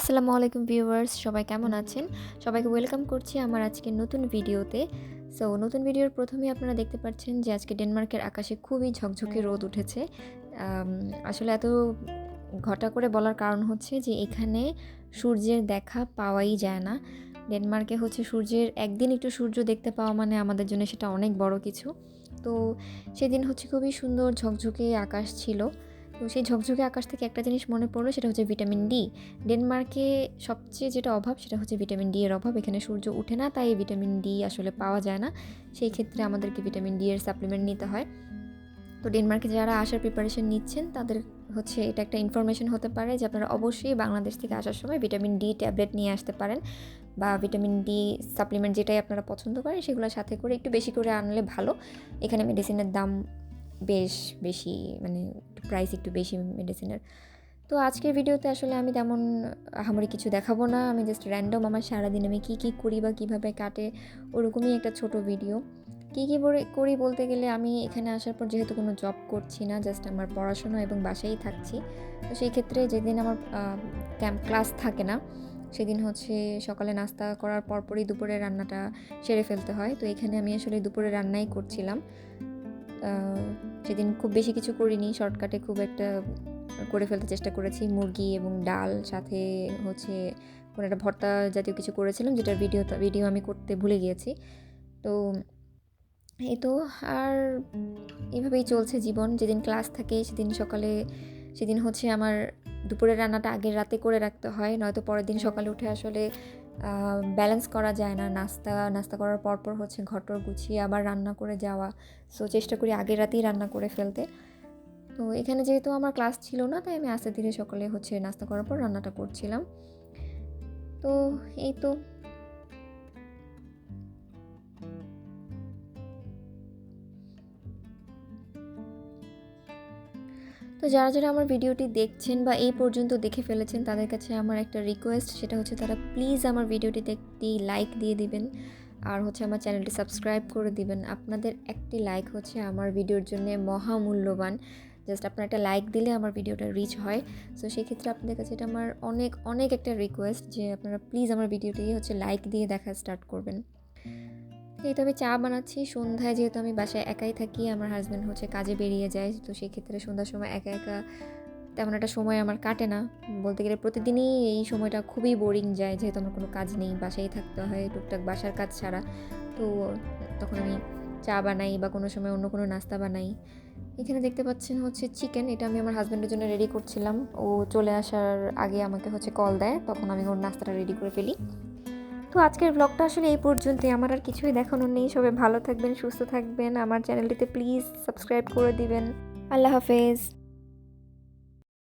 আসসালামু আলাইকুম ভিউয়ার্স, সবাই কেমন আছেন? সবাইকে ওয়েলকাম করছি আমার আজকের নতুন ভিডিওতে। সো নতুন ভিডিওর প্রথমেই আপনারা দেখতে পাচ্ছেন যে আজকে ডেনমার্কের আকাশে খুবই ঝকঝকে রোদ উঠেছে। আম আসলে এত ঘটা করে বলার কারণ হচ্ছে যে এখানে সূর্যের দেখা পাওয়াই যায় না। ডেনমার্কে হচ্ছে সূর্যের একদিন একটু সূর্য দেখতে পাওয়া মানে আমাদের জন্য সেটা অনেক বড় কিছু। তো সেদিন হচ্ছে খুবই সুন্দর ঝকঝকে আকাশ ছিল। তো সেই ঝকঝকে আকাশ থেকে একটা জিনিস মনে পড়লো, সেটা হচ্ছে ভিটামিন ডি। ডেনমার্কে সবচেয়ে যেটা অভাব সেটা হচ্ছে ভিটামিন ডি এর অভাব। এখানে সূর্য ওঠে না, তাই ভিটামিন ডি আসলে পাওয়া যায় না। সেই ক্ষেত্রে আমাদেরকে ভিটামিন ডি এর সাপ্লিমেন্ট নিতে হয়। তো ডেনমার্কে যারা আসার প্রিপারেশন নিচ্ছেন তাদের হচ্ছে এটা একটা ইনফরমেশন হতে পারে যে আপনারা অবশ্যই বাংলাদেশ থেকে আসার সময় ভিটামিন ডি ট্যাবলেট নিয়ে আসতে পারেন, বা ভিটামিন ডি সাপ্লিমেন্ট যেটাই আপনারা পছন্দ করেন সেগুলো সাথে করে একটু বেশি করে আনলে ভালো। এখানে মেডিসিনের দাম বেশ বেশি, মানে প্রাইস একটু বেশি মেডিসিনের। তো আজকের ভিডিওতে আসলে আমি তেমন আহামরি কিছু দেখাবো না। আমি জাস্ট র্যান্ডম আমার সারাদিন আমি কী করি বা কীভাবে কাটে ওরকমই একটা ছোট ভিডিও। কী করি বলতে গেলে, আমি এখানে আসার পর যেহেতু কোনো জব করছি না, জাস্ট আমার পড়াশোনা এবং বাসায়ই থাকছি। তো সেই ক্ষেত্রে যেদিন আমার ক্লাস থাকে না সেদিন হচ্ছে সকালে নাস্তা করার পরপরই দুপুরে রান্নাটা সেরে ফেলতে হয়। তো এখানে আমি আসলে দুপুরে রান্নাই করছিলাম। সেদিন খুব বেশি কিছু করিনি, শর্টকাটে খুব একটা করে ফেলতে চেষ্টা করেছি। মুরগি এবং ডাল, সাথে হচ্ছে কোনো একটা ভর্তা জাতীয় কিছু করেছিলাম, যেটার ভিডিও আমি করতে ভুলে গিয়েছি। তো এই তো, আর এভাবেই চলছে জীবন। যেদিন ক্লাস থাকে সেদিন হচ্ছে আমার দুপুরের রান্নাটা আগের রাতে করে রাখতে হয়, নয়তো পরের দিন সকালে উঠে আসলে ব্যালেন্স করা যায় না। নাস্তা করার পর হচ্ছে ঘরটর গুছিয়ে আবার রান্না করে যাওয়া। সো চেষ্টা করি আগের রাতেই রান্না করে ফেলতে। তো এখানে যেহেতু আমার ক্লাস ছিল না, তাই আমি আস্তে ধীরে সকালে হচ্ছে নাস্তা করার পর রান্নাটা করছিলাম। তো এই তো। তো যারা আমার ভিডিওটি দেখছেন বা এই পর্যন্ত দেখে ফেলেছেন তাদের কাছে আমার একটা রিকোয়েস্ট, সেটা হচ্ছে তারা প্লিজ আমার ভিডিওটিতে একটি লাইক দিয়ে দিবেন, আর হচ্ছে আমার চ্যানেলটি সাবস্ক্রাইব করে দিবেন। আপনাদের একটি লাইক হচ্ছে আমার ভিডিওর জন্য মহামূল্যবান। জাস্ট আপনারা একটা লাইক দিলে আমার ভিডিওটা রিচ হয়। সো সেক্ষেত্রে আপনাদের কাছে এটা আমার অনেক অনেক একটা রিকোয়েস্ট যে আপনারা প্লিজ আমার ভিডিওটি হচ্ছে লাইক দিয়ে দেখা স্টার্ট করবেন। এই তো আমি চা বানাচ্ছি সন্ধ্যায়, যেহেতু আমি বাসায় একাই থাকি, আমার হাজব্যান্ড হচ্ছে কাজে বেরিয়ে যায়। তো সেক্ষেত্রে সন্ধ্যার সময় একা একা তেমন একটা সময় আমার কাটে না। বলতে গেলে প্রতিদিনই এই সময়টা খুবই বোরিং যায়, যেহেতু আমার কোনো কাজ নেই, বাসায় থাকতে হয় টুকটাক বাসার কাজ ছাড়া। তো তখন আমি চা বানাই বা কোনো সময় অন্য কোনো নাস্তা বানাই। এখানে দেখতে পাচ্ছেন হচ্ছে চিকেন, এটা আমি আমার হাজব্যান্ডের জন্য রেডি করছিলাম। ও চলে আসার আগে আমাকে হচ্ছে কল দেয়, তখন আমি ওর নাস্তাটা রেডি করে ফেলি। তো আজকের ব্লগটা আসলে এই পর্যন্তই। আমার আর কিছুই দেখানোর নেই। সবাই ভালো থাকবেন, সুস্থ থাকবেন। আমার চ্যানেলটিতে প্লিজ সাবস্ক্রাইব করে দিবেন। আল্লাহ হাফেজ।